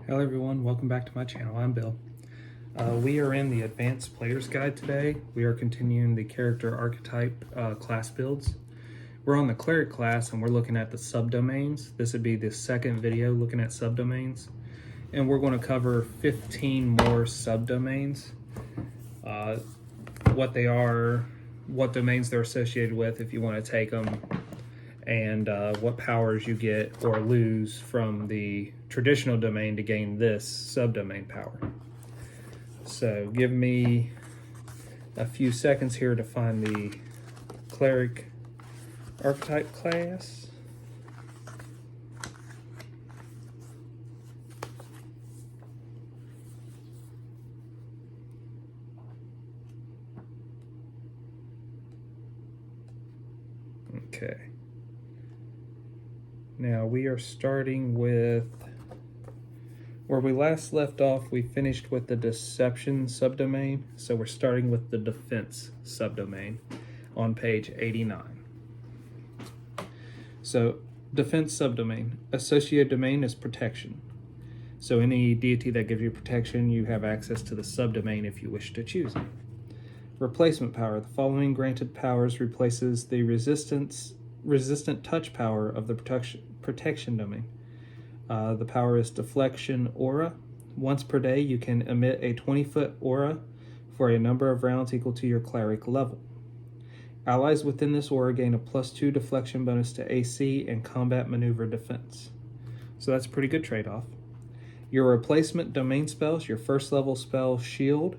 Hello everyone, welcome back to my channel. I'm Bill. We are in the Advanced Player's Guide today. We are continuing the character archetype class builds. We're on the cleric class and we're looking at the subdomains. This would be the second video looking at subdomains. And we're going to cover 15 more subdomains. What they are, what domains they're associated with if you want to take them, and what powers you get or lose from the traditional domain to gain this subdomain power. So give me a few seconds here to find the cleric archetype class. Okay. Now we are starting with where we last left off. We finished with the deception subdomain, so we're starting with the defense subdomain on page 89. So defense subdomain, associated domain is protection. So any deity that gives you protection, you have access to the subdomain if you wish to choose it. Replacement power, the following granted powers replaces the resistant touch power of the protection domain. The power is deflection aura. Once per day, you can emit a 20-foot aura for a number of rounds equal to your cleric level. Allies within this aura gain a +2 deflection bonus to AC and combat maneuver defense. So that's a pretty good trade-off. Your replacement domain spells, your first level spell Shield,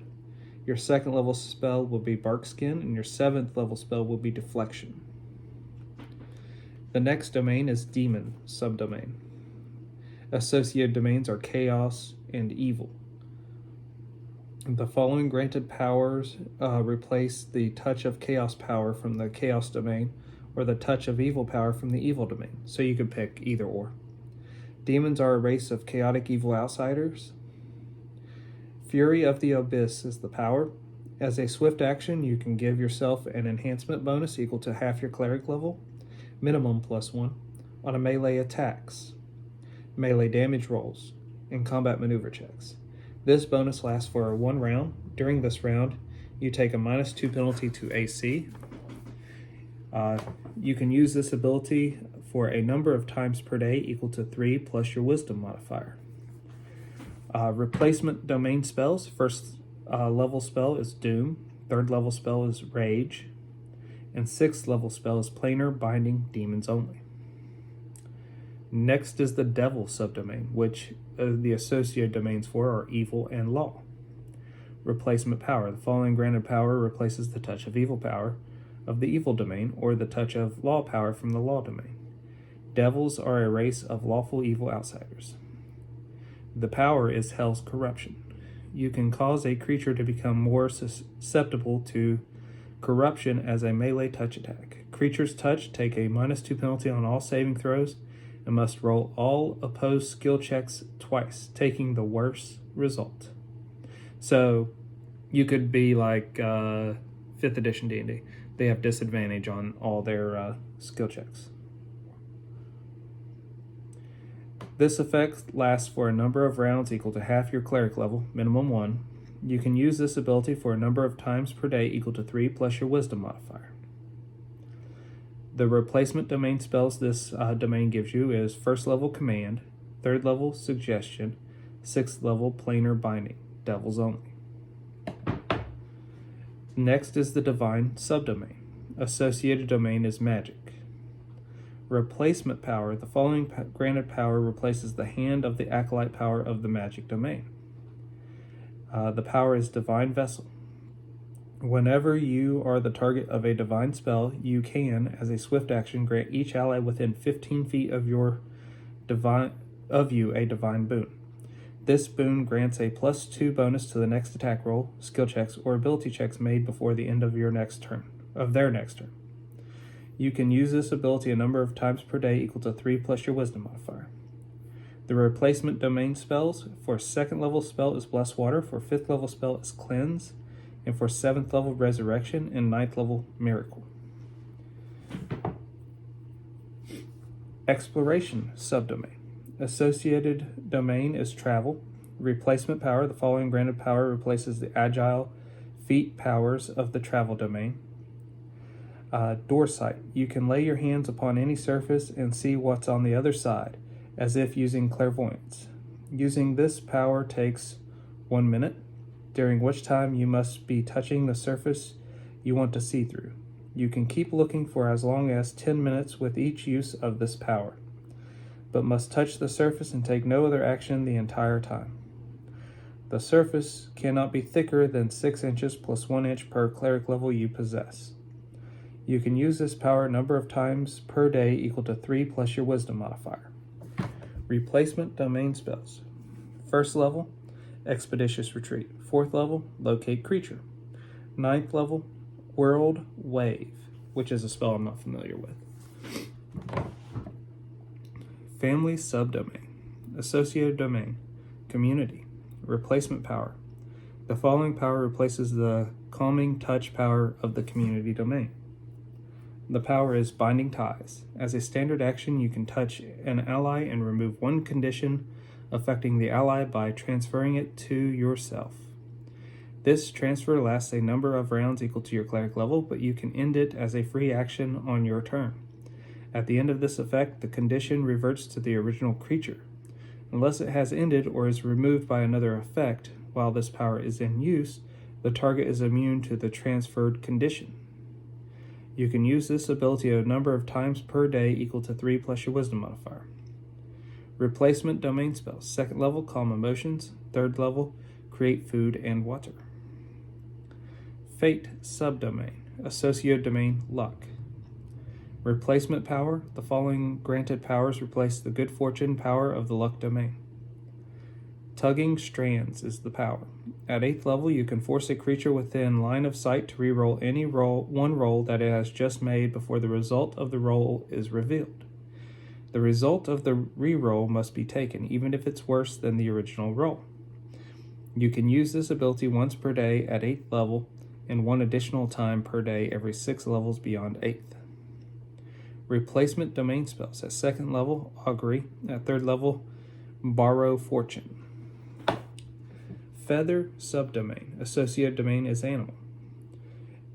your second level spell will be Bark Skin, and your 7th level spell will be Deflection. The next domain is Demon subdomain. Associated domains are Chaos and Evil. The following granted powers replace the Touch of Chaos power from the Chaos domain or the Touch of Evil power from the Evil domain, so you could pick either or. Demons are a race of chaotic evil outsiders. Fury of the Abyss is the power. As a swift action, you can give yourself an enhancement bonus equal to half your cleric level, minimum +1, on a melee attacks, melee damage rolls, and combat maneuver checks. This bonus lasts for 1 round. During this round, you take a -2 penalty to AC. You can use this ability for a number of times per day equal to 3 plus your wisdom modifier. Replacement domain spells. First level spell is Doom, 3rd level spell is Rage, and 6th level spell is Planar Binding Demons Only. Next is the Devil subdomain, which the associated domains for are Evil and Law. Replacement power. The following granted power replaces the Touch of Evil power of the Evil domain or the Touch of Law power from the Law domain. Devils are a race of lawful evil outsiders. The power is Hell's Corruption. You can cause a creature to become more susceptible to corruption as a melee touch attack. Creatures touched take a -2 penalty on all saving throws and must roll all opposed skill checks twice, taking the worst result. So you could be like 5th edition D&D. They have disadvantage on all their skill checks. This effect lasts for a number of rounds equal to half your cleric level, minimum 1. You can use this ability for a number of times per day equal to 3 plus your wisdom modifier. The replacement domain spells this domain gives you is 1st level Command, 3rd level Suggestion, 6th level Planar Binding, Devils Only. Next is the Divine subdomain. Associated domain is Magic. Replacement power. The following granted power replaces the Hand of the Acolyte power of the Magic domain. The power is Divine Vessel. Whenever you are the target of a divine spell, you can, as a swift action, grant each ally within 15 feet of you a divine boon. This boon grants a +2 bonus to the next attack roll, skill checks, or ability checks made before the end of their next turn. You can use this ability a number of times per day equal to 3 plus your wisdom modifier. The replacement domain spells. For 2nd level spell is Bless Water, for 5th level spell is Cleanse, and for 7th level Resurrection, and 9th level Miracle. Exploration subdomain. Associated domain is travel. Replacement power, the following granted power replaces the agile feat powers of the travel domain. Door sight, you can lay your hands upon any surface and see what's on the other side, as if using clairvoyance. Using this power takes 1 minute, during which time you must be touching the surface you want to see through. You can keep looking for as long as 10 minutes with each use of this power, but must touch the surface and take no other action the entire time. The surface cannot be thicker than 6 inches plus 1 inch per cleric level you possess. You can use this power a number of times per day equal to 3 plus your wisdom modifier. Replacement domain spells. First level, Expeditious Retreat. 4th level, Locate Creature. 9th level, World Wave, which is a spell I'm not familiar with. Family subdomain. Associated domain. Community. Replacement power. The following power replaces the calming touch power of the community domain. The power is Binding Ties. As a standard action, you can touch an ally and remove one condition affecting the ally by transferring it to yourself. This transfer lasts a number of rounds equal to your cleric level, but you can end it as a free action on your turn. At the end of this effect, the condition reverts to the original creature. Unless it has ended or is removed by another effect while this power is in use, the target is immune to the transferred condition. You can use this ability a number of times per day equal to 3 plus your wisdom modifier. Replacement domain spells. 2nd level, Calm Emotions. 3rd level, Create Food and Water. Fate subdomain. Associated domain, Luck. Replacement power. The following granted powers replace the Good Fortune power of the Luck domain. Tugging Strands is the power. At 8th level, you can force a creature within line of sight to reroll any one roll that it has just made before the result of the roll is revealed. The result of the reroll must be taken, even if it's worse than the original roll. You can use this ability once per day at 8th level and 1 additional time per day every 6 levels beyond 8th. Replacement domain spells. At 2nd level, Augury. At 3rd level, Borrow Fortune. Feather subdomain. Associated domain is Animal.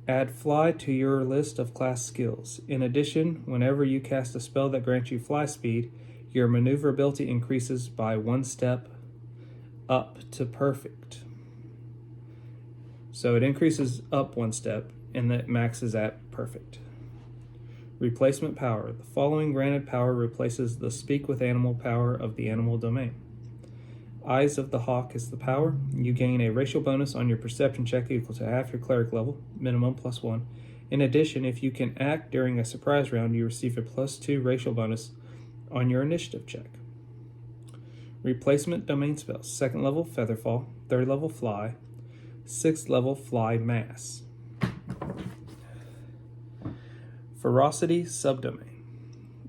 Add Fly to your list of class skills. In addition, whenever you cast a spell that grants you fly speed, your maneuverability increases by 1 step up to perfect. So it increases up 1 step and that maxes at perfect. Replacement power. The following granted power replaces the Speak with Animal power of the animal domain. Eyes of the Hawk is the power. You gain a racial bonus on your perception check equal to half your cleric level, minimum plus 1. In addition, if you can act during a surprise round, you receive a plus 2 racial bonus on your initiative check. Replacement domain spells. 2nd level, Featherfall. 3rd level, Fly. 6th level, Fly Mass. Ferocity subdomain.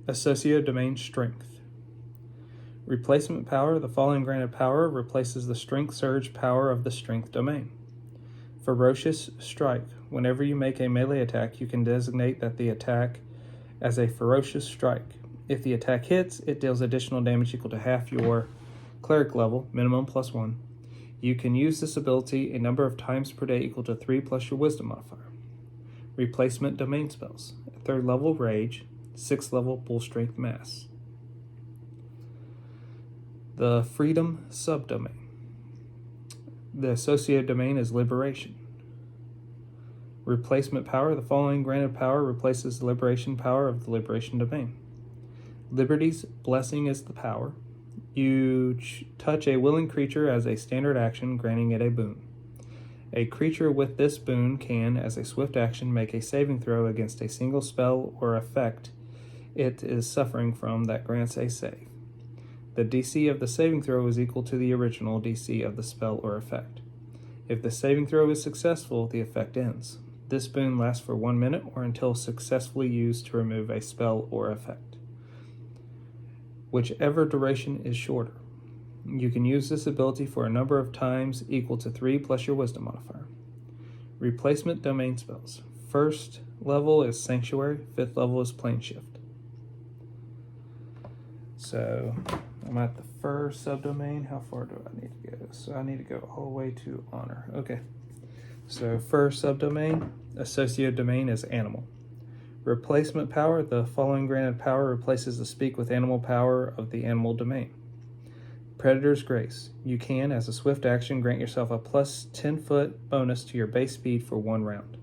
Associated domain, Strength. Replacement power. The following granted power replaces the Strength Surge power of the Strength domain. Ferocious Strike. Whenever you make a melee attack, you can designate that the attack as a ferocious strike. If the attack hits, it deals additional damage equal to half your cleric level, minimum plus 1. You can use this ability a number of times per day equal to 3 plus your wisdom modifier. Replacement domain spells. 3rd level, Rage. 6th level, Bull Strength Mass. The Freedom subdomain. The associated domain is Liberation. Replacement power. The following granted power replaces the Liberation power of the Liberation domain. Liberty's Blessing is the power. You touch a willing creature as a standard action, granting it a boon. A creature with this boon can, as a swift action, make a saving throw against a single spell or effect it is suffering from that grants a save. The DC of the saving throw is equal to the original DC of the spell or effect. If the saving throw is successful, the effect ends. This boon lasts for 1 minute or until successfully used to remove a spell or effect, whichever duration is shorter. You can use this ability for a number of times equal to 3 plus your wisdom modifier. Replacement domain spells. 1st level is Sanctuary, 5th level is Plane Shift. So I'm at the fur subdomain. How far do I need to go? So I need to go all the way to honor. Okay. So fur subdomain, associated domain is animal. Replacement power, the following granted power replaces the speak with animal power of the animal domain. Predator's Grace. You can, as a swift action, grant yourself a plus 10-foot bonus to your base speed for 1 round.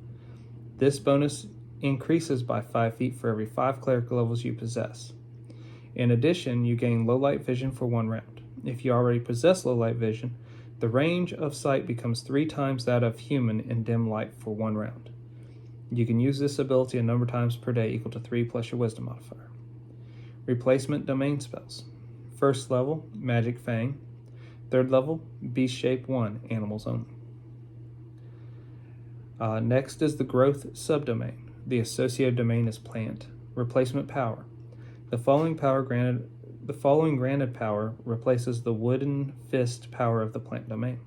This bonus increases by 5 feet for every 5 cleric levels you possess. In addition, you gain low light vision for 1 round. If you already possess low light vision, the range of sight becomes 3 times that of human in dim light for 1 round. You can use this ability a number of times per day equal to 3 plus your wisdom modifier. Replacement domain spells. First level, Magic Fang. Third level, Beast Shape 1, animals only. Next is the Growth subdomain. The associated domain is Plant. Replacement power. The following granted power replaces the Wooden Fist power of the Plant domain.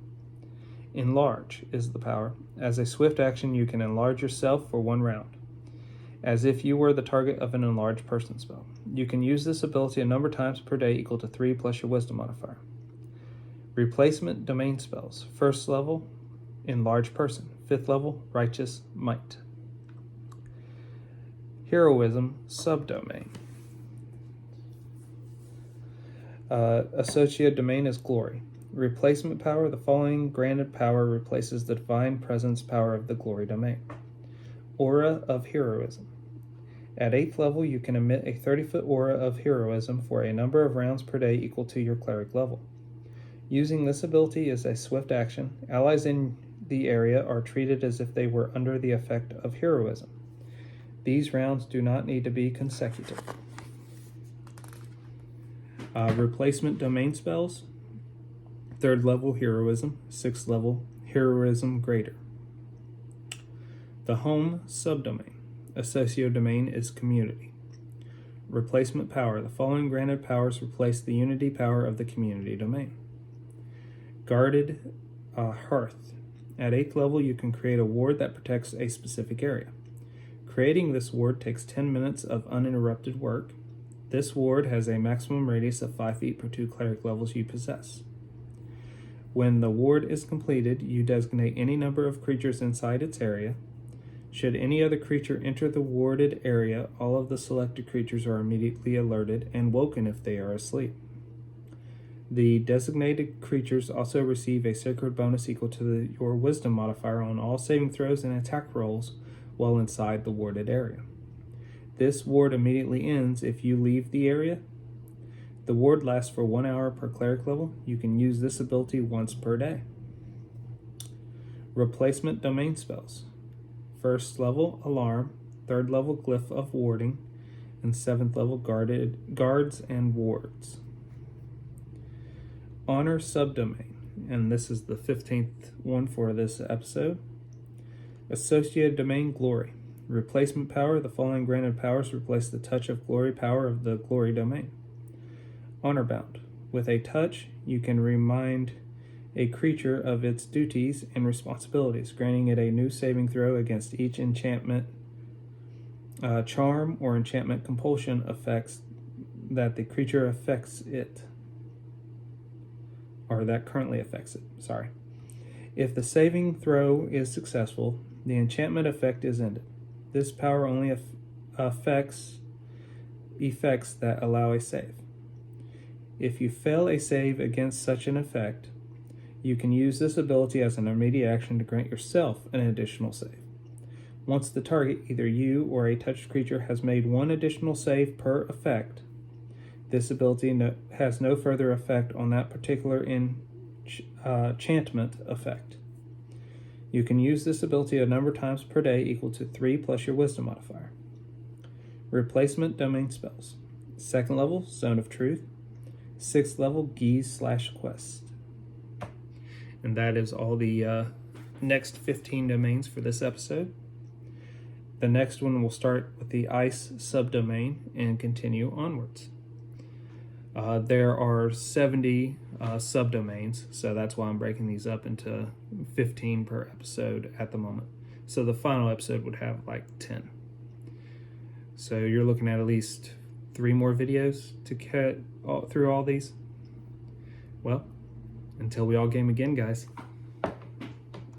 Enlarge is the power. As a swift action, you can enlarge yourself for 1 round, as if you were the target of an enlarged person spell. You can use this ability a number of times per day equal to 3 plus your wisdom modifier. Replacement domain spells. First level, Enlarged Person. 5th level, Righteous Might. Heroism subdomain. Associated domain is Glory. Replacement power, the following granted power replaces the Divine Presence power of the Glory domain. Aura of Heroism. At 8th level, you can emit a 30-foot aura of heroism for a number of rounds per day equal to your cleric level. Using this ability as a swift action, allies in the area are treated as if they were under the effect of heroism. These rounds do not need to be consecutive. Replacement domain spells. 3rd level, Heroism. 6th level, Heroism Greater. The Home subdomain. Associated domain is Community. Replacement power. The following granted powers replace the unity power of the community domain. Guarded Hearth. At 8th level, you can create a ward that protects a specific area. Creating this ward takes 10 minutes of uninterrupted work. This ward has a maximum radius of 5 feet per 2 cleric levels you possess. When the ward is completed, you designate any number of creatures inside its area. Should any other creature enter the warded area, all of the selected creatures are immediately alerted and woken if they are asleep. The designated creatures also receive a sacred bonus equal to your wisdom modifier on all saving throws and attack rolls while inside the warded area. This ward immediately ends if you leave the area. The ward lasts for 1 hour per cleric level. You can use this ability once per day. Replacement domain spells. 1st level, Alarm. 3rd level, Glyph of Warding. And 7th level, Guards and Wards. Honor subdomain. And this is the 15th one for this episode. Associated domain, Glory. Replacement power, the following granted powers replace the Touch of Glory power of the Glory domain. Honor bound. With a touch, you can remind a creature of its duties and responsibilities, granting it a new saving throw against each enchantment, charm, or enchantment compulsion effects that the creature affects it, or that currently affects it. If the saving throw is successful, the enchantment effect is ended. This power only affects effects that allow a save. If you fail a save against such an effect, you can use this ability as an immediate action to grant yourself an additional save. Once the target, either you or a touched creature, has made 1 additional save per effect, this ability has no further effect on that particular enchantment effect. You can use this ability a number of times per day equal to 3 plus your wisdom modifier. Replacement domain spells. 2nd level, Zone of Truth. 6th level, Geese/Quest. And that is all the next 15 domains for this episode. The next one will start with the Ice subdomain and continue onwards. There are 70 subdomains, so that's why I'm breaking these up into 15 per episode at the moment. So the final episode would have like 10. So you're looking at least 3 more videos to get through all these. Well, until we all game again, guys.